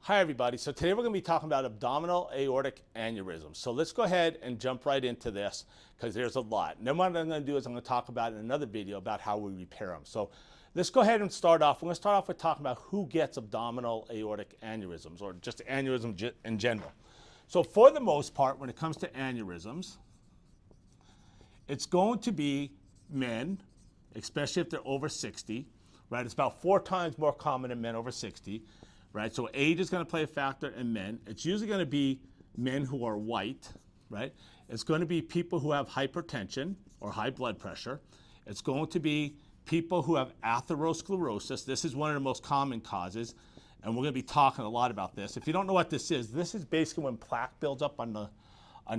Hi everybody, so today we're going to be talking about abdominal aortic aneurysm. So let's go ahead and jump right into this because there's a lot. And then what I'm going to do is I'm going to talk about in another video about how we repair them. So let's go ahead and start off. We're going to start off with talking about who gets abdominal aortic aneurysms or just aneurysm in general. So for the most part, when it comes to aneurysms, it's going to be men, especially if they're over 60, right? It's about 4 times more common in men over 60. Right, so age is going to play a factor in men. It's usually going to be men who are white, right? It's going to be people who have hypertension or high blood pressure. It's going to be people who have atherosclerosis. This is one of the most common causes, and we're going to be talking a lot about this. If you don't know what this is basically when plaque builds up on the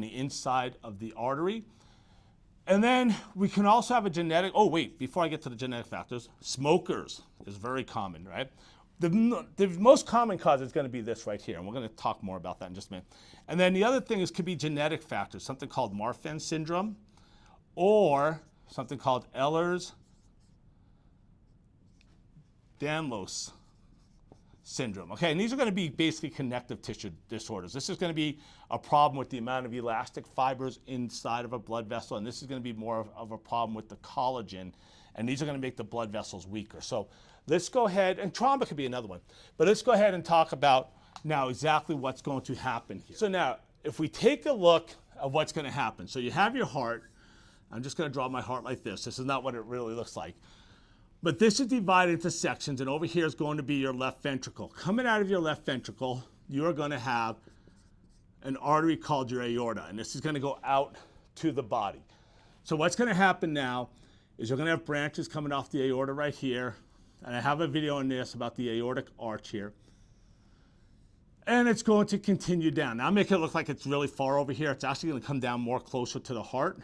inside of the artery. And then we can also have a genetic, oh wait, before I get to the genetic factors, smokers is very common, right? The most common cause is going to be this right here, and we're going to talk more about that in just a minute. And then the other thing is could be genetic factors, something called Marfan syndrome or something called Ehlers-Danlos syndrome. Okay, and these are going to be basically connective tissue disorders. This is going to be a problem with the amount of elastic fibers inside of a blood vessel, and this is going to be more of a problem with the collagen, and these are going to make the blood vessels weaker. So let's go ahead, and trauma could be another one, but let's go ahead and talk about now exactly what's going to happen here. So now, if we take a look at what's going to happen, so you have your heart. I'm just going to draw my heart like this. This is not what it really looks like. But this is divided into sections, and over here is going to be your left ventricle. Coming out of your left ventricle, you're going to have an artery called your aorta, and this is going to go out to the body. So what's going to happen now is you're going to have branches coming off the aorta right here, and I have a video on this about the aortic arch here. And it's going to continue down. Now, I'll make it look like it's really far over here. It's actually going to come down more closer to the heart.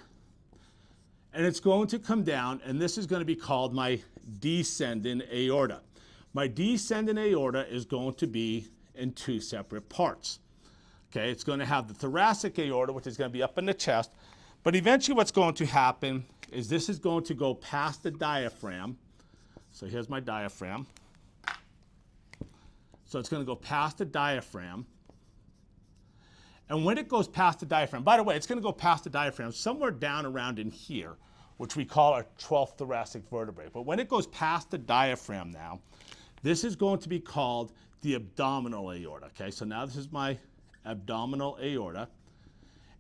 And it's going to come down, and this is going to be called my descending aorta. My descending aorta is going to be in 2 separate parts. Okay, it's going to have the thoracic aorta, which is going to be up in the chest. But eventually what's going to happen is this is going to go past the diaphragm. So here's my diaphragm. So it's going to go past the diaphragm. And when it goes past the diaphragm, by the way, it's going to go past the diaphragm somewhere down around in here, which we call our 12th thoracic vertebrae. But when it goes past the diaphragm now, this is going to be called the abdominal aorta. Okay, so now this is my abdominal aorta.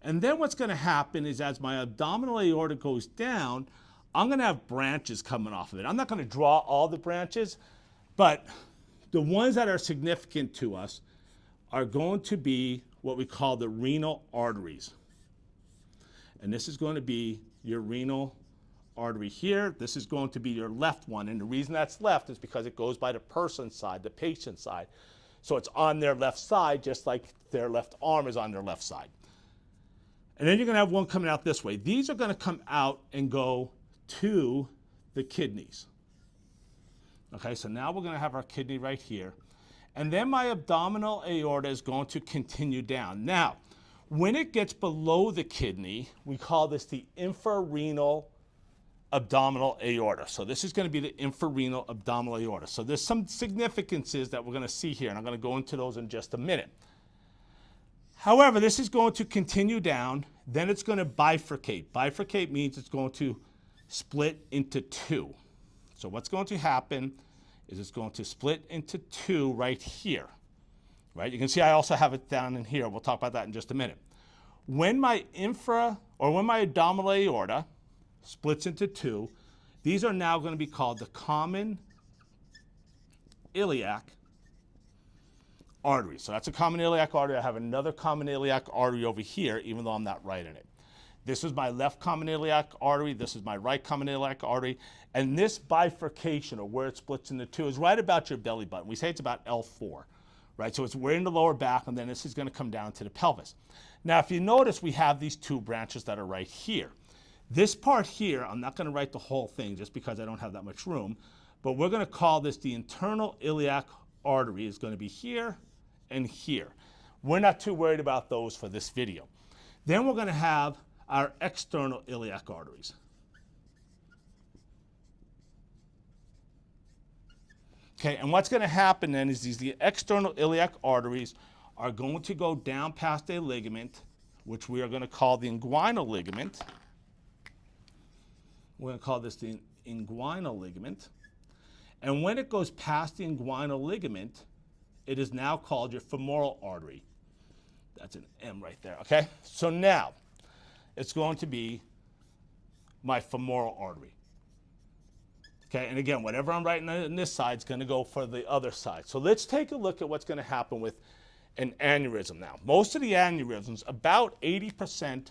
And then what's going to happen is as my abdominal aorta goes down, I'm going to have branches coming off of it. I'm not going to draw all the branches, but the ones that are significant to us are going to be what we call the renal arteries. And this is going to be your renal artery here. This is going to be your left one. And the reason that's left is because it goes by the person's side, the patient's side. So it's on their left side, just like their left arm is on their left side. And then you're going to have one coming out this way. These are going to come out and go to the kidneys. Okay, so now we're going to have our kidney right here. And then my abdominal aorta is going to continue down. Now, when it gets below the kidney, we call this the infrarenal abdominal aorta. So this is going to be the infrarenal abdominal aorta. So there's some significances that we're going to see here, and I'm going to go into those in just a minute. However, this is going to continue down, then it's going to bifurcate. Bifurcate means it's going to split into 2. So what's going to happen is it's going to split into 2 right here, right? You can see I also have it down in here. We'll talk about that in just a minute. When my abdominal aorta splits into 2, these are now going to be called the common iliac artery. So that's a common iliac artery. I have another common iliac artery over here, even though I'm not writing it. This is my left common iliac artery. This is my right common iliac artery. And this bifurcation, or where it splits into 2, is right about your belly button. We say it's about L4, right? So we're in the lower back, and then this is going to come down to the pelvis. Now, if you notice, we have these 2 branches that are right here. This part here, I'm not going to write the whole thing just because I don't have that much room, but we're going to call this the internal iliac artery. Is going to be here and here. We're not too worried about those for this video. Then we're going to have our external iliac arteries. Okay, and what's going to happen then is the external iliac arteries are going to go down past a ligament, which we are going to call the inguinal ligament. We're going to call this the inguinal ligament. And when it goes past the inguinal ligament, it is now called your femoral artery. That's an M right there, okay? So now, it's going to be my femoral artery. Okay, and again, whatever I'm writing on this side is going to go for the other side. So let's take a look at what's going to happen with an aneurysm now. Most of the aneurysms, about 80%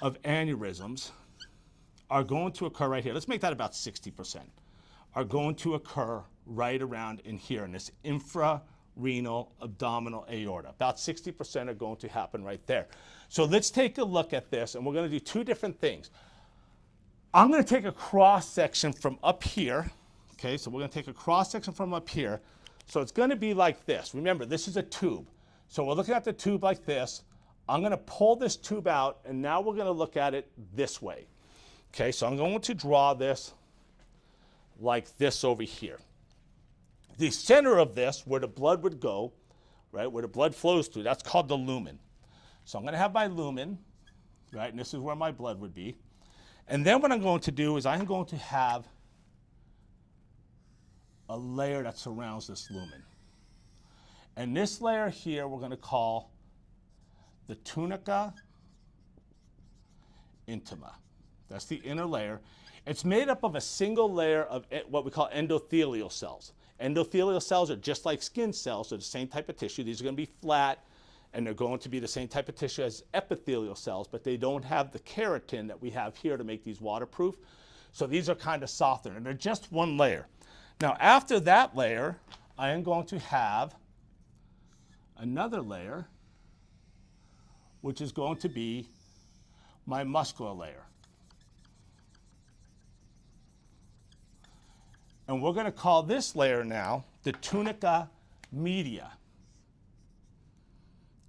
of aneurysms are going to occur right here. Let's make that about 60%, are going to occur right around in here in this infrarenal abdominal aorta. About 60% are going to happen right there. So let's take a look at this, and we're going to do two different things. I'm going to take a cross section from up here. Okay, so we're going to take a cross section from up here. So it's going to be like this. Remember, this is a tube. So we're looking at the tube like this. I'm going to pull this tube out, and now we're going to look at it this way. Okay, so I'm going to draw this like this over here. The center of this, where the blood would go, right, where the blood flows through, that's called the lumen. So I'm going to have my lumen, right, and this is where my blood would be. And then what I'm going to do is I'm going to have a layer that surrounds this lumen. And this layer here we're going to call the tunica intima. That's the inner layer. It's made up of a single layer of what we call endothelial cells. Endothelial cells are just like skin cells, they're the same type of tissue. These are going to be flat, and they're going to be the same type of tissue as epithelial cells, but they don't have the keratin that we have here to make these waterproof. So these are kind of softer, and they're just one layer. Now after that layer, I am going to have another layer, which is going to be my muscular layer. And we're going to call this layer now the tunica media.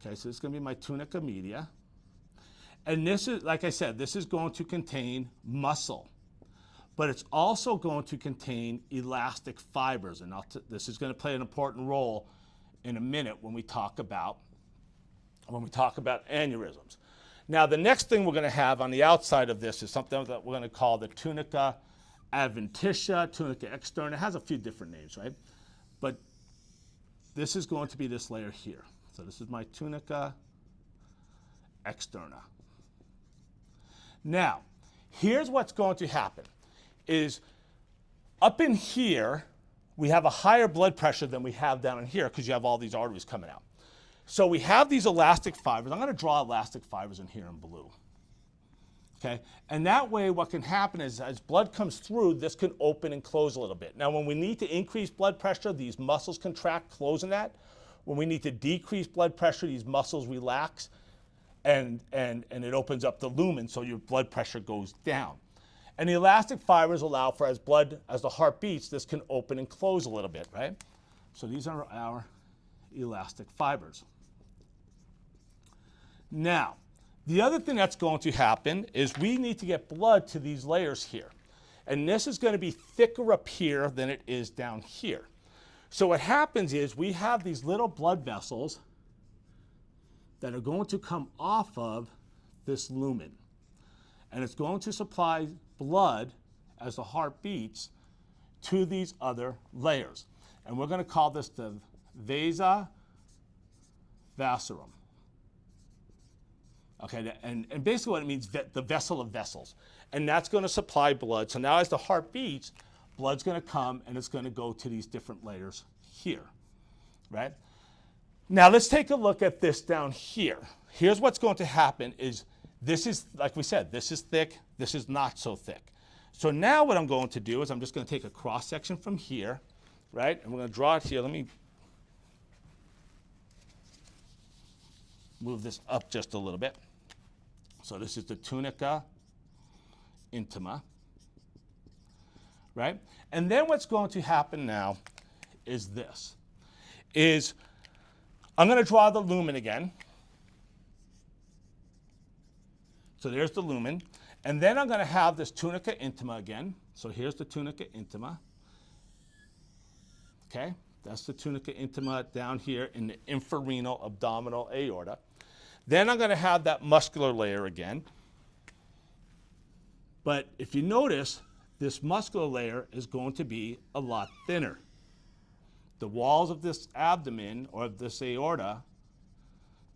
Okay, so this is going to be my tunica media. And this is, like I said, this is going to contain muscle. But it's also going to contain elastic fibers. And this is going to play an important role in a minute when we talk about aneurysms. Now, the next thing we're going to have on the outside of this is something that we're going to call the tunica adventitia, tunica externa. It has a few different names, right? But this is going to be this layer here. So this is my tunica externa. Now, here's what's going to happen is up in here, we have a higher blood pressure than we have down in here because you have all these arteries coming out. So we have these elastic fibers. I'm going to draw elastic fibers in here in blue. Okay? And that way what can happen is as blood comes through, this can open and close a little bit. Now when we need to increase blood pressure, these muscles contract, closing that. When we need to decrease blood pressure, these muscles relax and it opens up the lumen so your blood pressure goes down. And the elastic fibers allow for as the heart beats, this can open and close a little bit, right? So these are our elastic fibers. Now, the other thing that's going to happen is we need to get blood to these layers here. And this is going to be thicker up here than it is down here. So what happens is we have these little blood vessels that are going to come off of this lumen. And it's going to supply blood as the heart beats to these other layers. And we're going to call this the vasa vasorum. Okay, and basically what it means, the vessel of vessels. And that's going to supply blood. So now as the heart beats, blood's going to come and it's going to go to these different layers here, right? Now let's take a look at this down here. Here's what's going to happen is this is, like we said, this is thick, this is not so thick. So now what I'm going to do is I'm just going to take a cross section from here, right? And we're going to draw it here. Let me move this up just a little bit. So this is the tunica intima, right? And then what's going to happen now is this, is I'm going to draw the lumen again. So there's the lumen. And then I'm going to have this tunica intima again. So here's the tunica intima. Okay, that's the tunica intima down here in the infrarenal abdominal aorta. Then I'm going to have that muscular layer again. But if you notice, this muscular layer is going to be a lot thinner. The walls of this abdomen or of this aorta,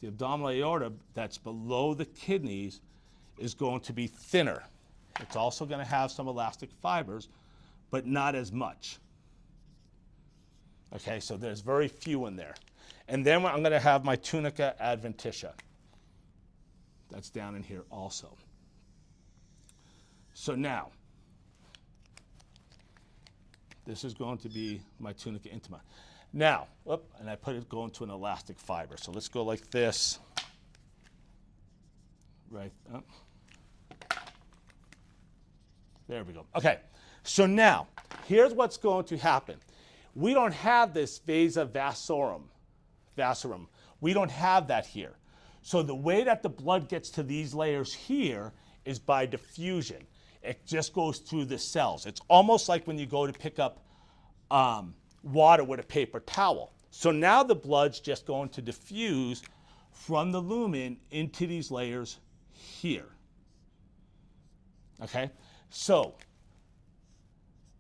the abdominal aorta that's below the kidneys, is going to be thinner. It's also going to have some elastic fibers, but not as much. Okay, so there's very few in there. And then I'm going to have my tunica adventitia. That's down in here also. So now, this is going to be my tunica intima. Now, and I put it going to an elastic fiber. So let's go like this. Right up. There we go. Okay, so now, here's what's going to happen. We don't have this vasa vasorum. We don't have that here. So the way that the blood gets to these layers here is by diffusion. It just goes through the cells. It's almost like when you go to pick up water with a paper towel. So now the blood's just going to diffuse from the lumen into these layers here. Okay? So,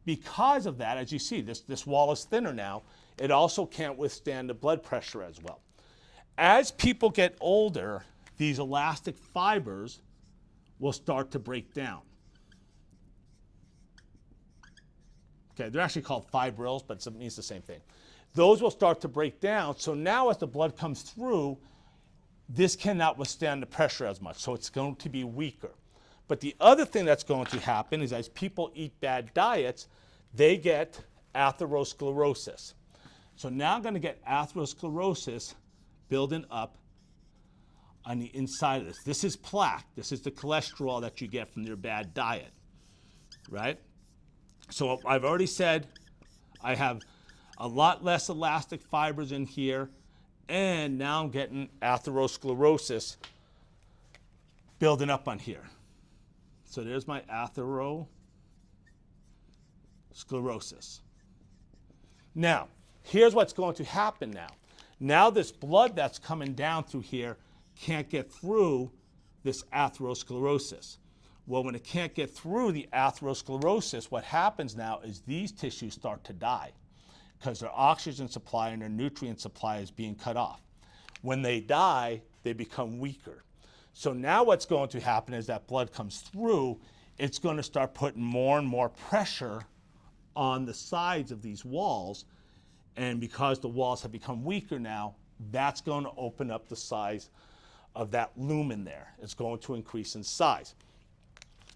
because of that, as you see, this wall is thinner now. It also can't withstand the blood pressure as well. As people get older, these elastic fibers will start to break down. Okay, they're actually called fibrils, but it means the same thing. Those will start to break down. So now as the blood comes through, this cannot withstand the pressure as much. So it's going to be weaker. But the other thing that's going to happen is as people eat bad diets, they get atherosclerosis. So now I'm going to get atherosclerosis building up on the inside of this. This is plaque. This is the cholesterol that you get from your bad diet, right? So I've already said I have a lot less elastic fibers in here, and now I'm getting atherosclerosis building up on here. So there's my atherosclerosis. Now, here's what's going to happen now. Now this blood that's coming down through here can't get through this atherosclerosis. Well, when it can't get through the atherosclerosis, what happens now is these tissues start to die because their oxygen supply and their nutrient supply is being cut off. When they die, they become weaker. So now what's going to happen is that blood comes through, it's going to start putting more and more pressure on the sides of these walls. And because the walls have become weaker now, that's going to open up the size of that lumen there. It's going to increase in size.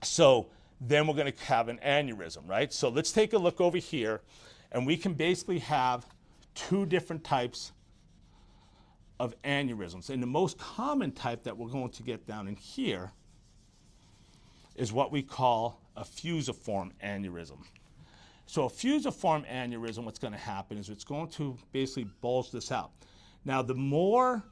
So then we're going to have an aneurysm, right? So let's take a look over here, and we can basically have two different types of aneurysms. And the most common type that we're going to get down in here is what we call a fusiform aneurysm. So a fusiform aneurysm, what's going to happen is it's going to basically bulge this out. Now the more,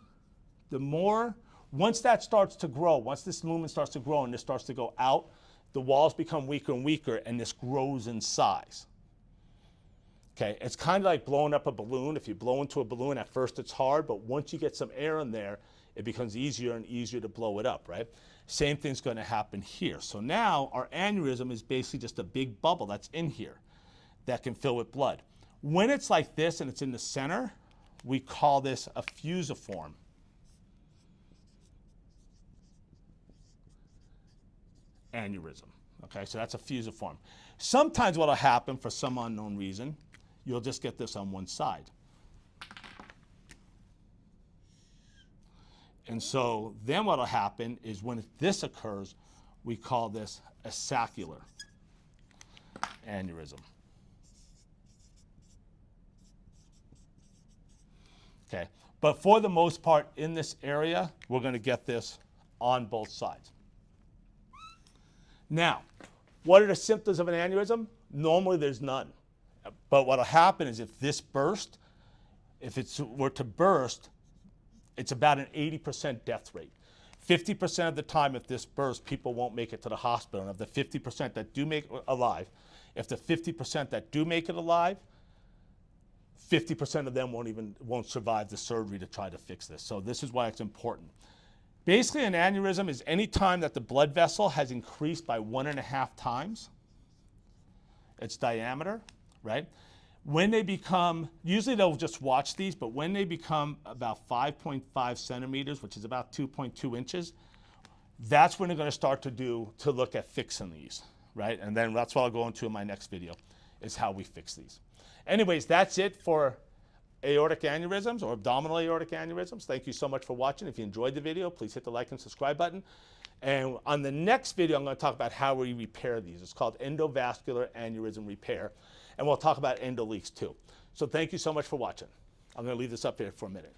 once that starts to grow, once this lumen starts to grow and this starts to go out, the walls become weaker and weaker, and this grows in size. Okay, it's kind of like blowing up a balloon. If you blow into a balloon, at first it's hard, but once you get some air in there, it becomes easier and easier to blow it up, right? Same thing's going to happen here. So now our aneurysm is basically just a big bubble that's in here that can fill with blood. When it's like this and it's in the center, we call this a fusiform aneurysm. Okay, so that's a fusiform. Sometimes what will happen for some unknown reason, you'll just get this on one side. And so then what will happen is when this occurs, we call this a saccular aneurysm. Okay, but for the most part in this area, we're going to get this on both sides. Now, what are the symptoms of an aneurysm? Normally there's none. But what will happen is if this burst, if it were to burst, it's about an 80% death rate. 50% of the time if this bursts, people won't make it to the hospital. And of the 50% that do make it alive, if the 50% that do make it alive, 50% of them won't survive the surgery to try to fix this. So this is why it's important. Basically, an aneurysm is any time that the blood vessel has increased by 1.5 times its diameter, right? When they become, usually they'll just watch these, but when they become about 5.5 centimeters, which is about 2.2 inches, that's when they're going to start to look at fixing these, right? And then that's what I'll go into in my next video, is how we fix these. Anyways, that's it for aortic aneurysms or abdominal aortic aneurysms. Thank you so much for watching. If you enjoyed the video, please hit the like and subscribe button. And on the next video, I'm going to talk about how we repair these. It's called endovascular aneurysm repair. And we'll talk about endoleaks too. So thank you so much for watching. I'm going to leave this up here for a minute.